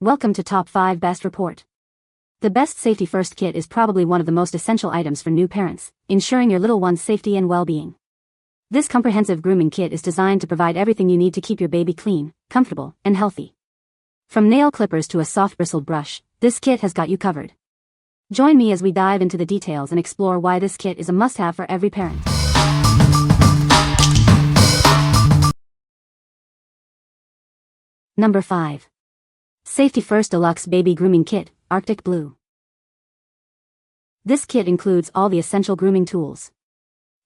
Welcome to Top 5 Best Report. The Best Safety First Kit is probably one of the most essential items for new parents, ensuring your little one's safety and well-being. This comprehensive grooming kit is designed to provide everything you need to keep your baby clean, comfortable, and healthy. From nail clippers to a soft bristled brush, this kit has got you covered. Join me as we dive into the details and explore why this kit is a must-have for every parent. Number 5. Safety First Deluxe Baby Grooming Kit, Arctic Blue. This kit includes all the essential grooming tools.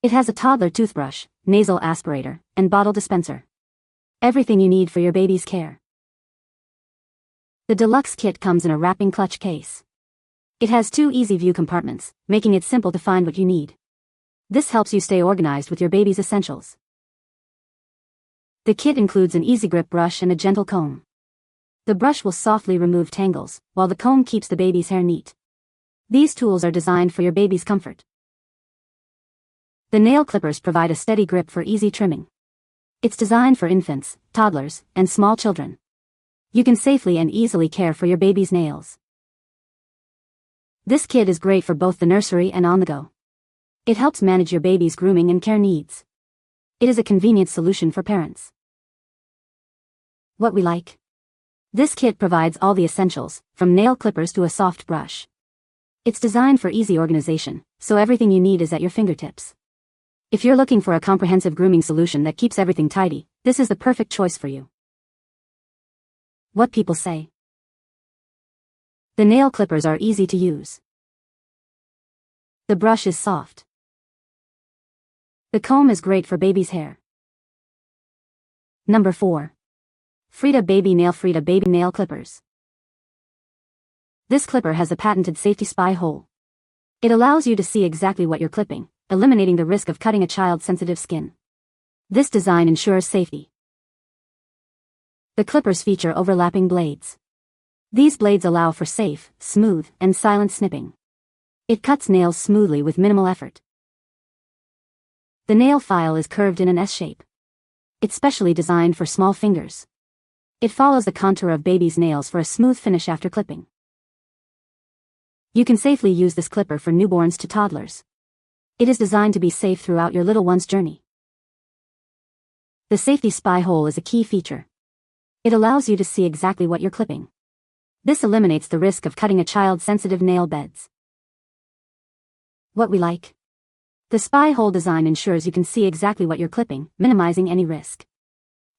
It has a toddler toothbrush, nasal aspirator, and bottle dispenser. Everything you need for your baby's care. The Deluxe kit comes in a wrapping clutch case. It has 2 easy view compartments, making it simple to find what you need. This helps you stay organized with your baby's essentials. The kit includes an easy grip brush and a gentle comb. The brush will softly remove tangles, while the comb keeps the baby's hair neat. These tools are designed for your baby's comfort. The nail clippers provide a steady grip for easy trimming. It's designed for infants, toddlers, and small children. You can safely and easily care for your baby's nails. This kit is great for both the nursery and on the go. It helps manage your baby's grooming and care needs. It is a convenient solution for parents. What we like. This kit provides all the essentials, from nail clippers to a soft brush. It's designed for easy organization, so everything you need is at your fingertips. If you're looking for a comprehensive grooming solution that keeps everything tidy, this is the perfect choice for you. What people say. The nail clippers are easy to use. The brush is soft. The comb is great for baby's hair. Number 4. Frida Baby NailFrida Baby Nail Clippers. This clipper has a patented safety spy hole. It allows you to see exactly what you're clipping, eliminating the risk of cutting a child's sensitive skin. This design ensures safety. The clippers feature overlapping blades. These blades allow for safe, smooth, and silent snipping. It cuts nails smoothly with minimal effort. The nail file is curved in an S shape. It's specially designed for small fingers. It follows the contour of baby's nails for a smooth finish after clipping. You can safely use this clipper for newborns to toddlers. It is designed to be safe throughout your little one's journey. The safety spy hole is a key feature. It allows you to see exactly what you're clipping. This eliminates the risk of cutting a child's sensitive nail beds. What we like. The spy hole design ensures you can see exactly what you're clipping, minimizing any risk.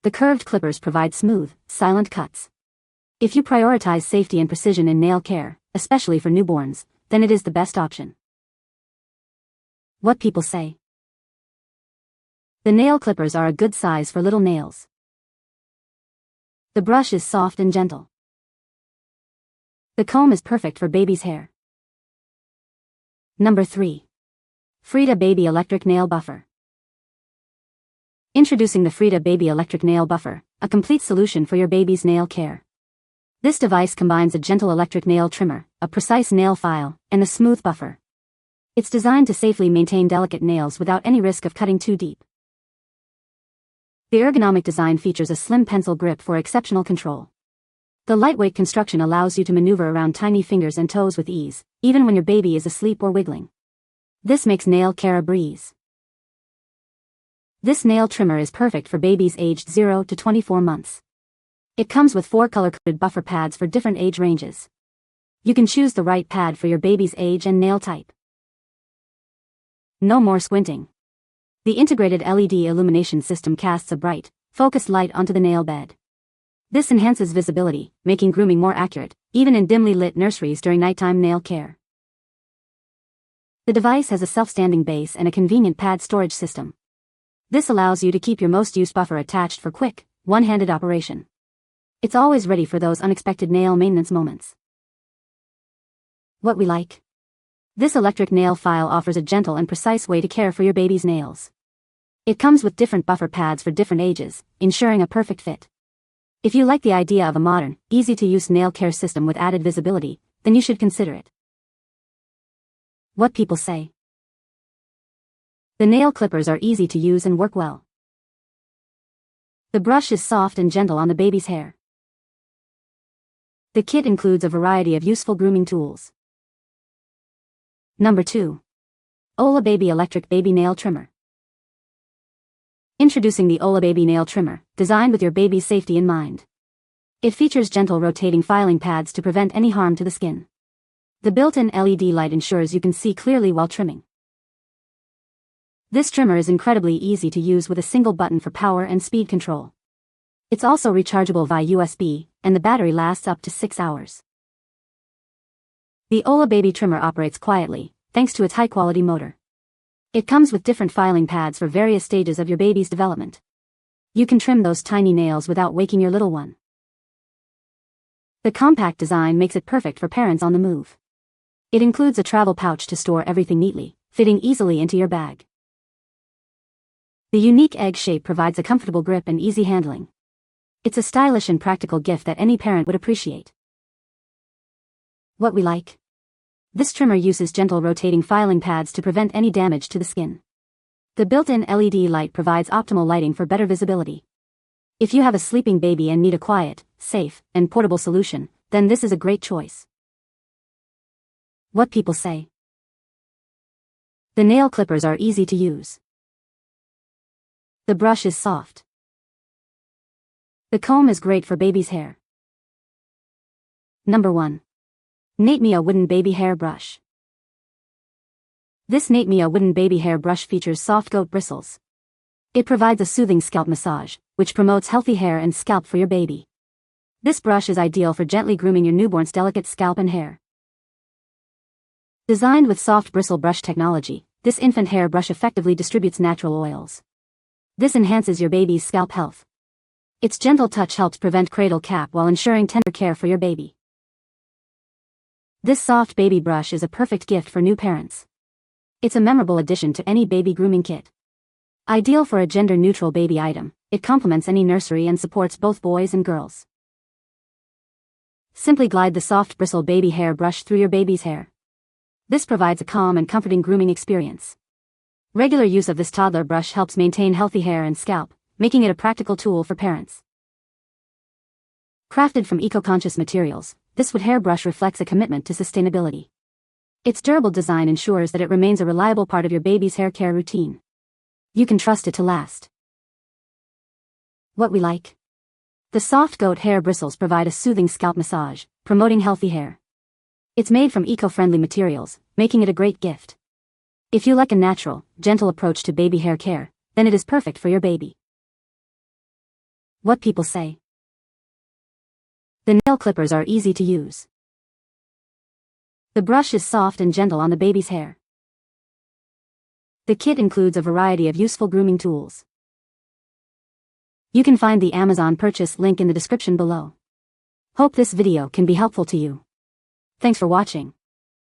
The curved clippers provide smooth, silent cuts. If you prioritize safety and precision in nail care, especially for newborns, then it is the best option. What people say. The nail clippers are a good size for little nails. The brush is soft and gentle. The comb is perfect for baby's hair. Number 3. Frida Baby Electric Nail Buffer. Introducing the Frida Baby Electric Nail Buffer, a complete solution for your baby's nail care. This device combines a gentle electric nail trimmer, a precise nail file, and a smooth buffer. It's designed to safely maintain delicate nails without any risk of cutting too deep. The ergonomic design features a slim pencil grip for exceptional control. The lightweight construction allows you to maneuver around tiny fingers and toes with ease, even when your baby is asleep or wiggling. This makes nail care a breeze. This nail trimmer is perfect for babies aged 0 to 24 months. It comes with 4 color-coded buffer pads for different age ranges. You can choose the right pad for your baby's age and nail type. No more squinting. The integrated LED illumination system casts a bright, focused light onto the nail bed. This enhances visibility, making grooming more accurate, even in dimly lit nurseries during nighttime nail care. The device has a self-standing base and a convenient pad storage system. This allows you to keep your most used buffer attached for quick, one-handed operation. It's always ready for those unexpected nail maintenance moments. What we like. This electric nail file offers a gentle and precise way to care for your baby's nails. It comes with different buffer pads for different ages, ensuring a perfect fit. If you like the idea of a modern, easy-to-use nail care system with added visibility, then you should consider it. What people say. The nail clippers are easy to use and work well. The brush is soft and gentle on the baby's hair. The kit includes a variety of useful grooming tools. Number 2. Olababy Electric Baby Nail Trimmer. Introducing the Olababy Nail Trimmer, designed with your baby's safety in mind. It features gentle rotating filing pads to prevent any harm to the skin. The built-in LED light ensures you can see clearly while trimming. This trimmer is incredibly easy to use with a single button for power and speed control. It's also rechargeable via USB, and the battery lasts up to 6 hours. The Olababy trimmer operates quietly, thanks to its high-quality motor. It comes with different filing pads for various stages of your baby's development. You can trim those tiny nails without waking your little one. The compact design makes it perfect for parents on the move. It includes a travel pouch to store everything neatly, fitting easily into your bag. The unique egg shape provides a comfortable grip and easy handling. It's a stylish and practical gift that any parent would appreciate. What we like. This trimmer uses gentle rotating filing pads to prevent any damage to the skin. The built-in LED light provides optimal lighting for better visibility. If you have a sleeping baby and need a quiet, safe, and portable solution, then this is a great choice. What people say. The nail clippers are easy to use. The brush is soft. The comb is great for baby's hair. Number 1. Natemia Wooden Baby Hair Brush. This Natemia wooden baby hair brush features soft goat bristles. It provides a soothing scalp massage, which promotes healthy hair and scalp for your baby. This brush is ideal for gently grooming your newborn's delicate scalp and hair. Designed with soft bristle brush technology, this infant hair brush effectively distributes natural oils. This enhances your baby's scalp health. Its gentle touch helps prevent cradle cap while ensuring tender care for your baby. This soft baby brush is a perfect gift for new parents. It's a memorable addition to any baby grooming kit. Ideal for a gender-neutral baby item, it complements any nursery and supports both boys and girls. Simply glide the soft bristle baby hair brush through your baby's hair. This provides a calm and comforting grooming experience. Regular use of this toddler brush helps maintain healthy hair and scalp, making it a practical tool for parents. Crafted from eco-conscious materials, this wood hair brush reflects a commitment to sustainability. Its durable design ensures that it remains a reliable part of your baby's hair care routine. You can trust it to last. What we like. The soft goat hair bristles provide a soothing scalp massage, promoting healthy hair. It's made from eco-friendly materials, making it a great gift. If you like a natural, gentle approach to baby hair care, then it is perfect for your baby. What people say. The nail clippers are easy to use. The brush is soft and gentle on the baby's hair. The kit includes a variety of useful grooming tools. You can find the Amazon purchase link in the description below. Hope this video can be helpful to you. Thanks for watching.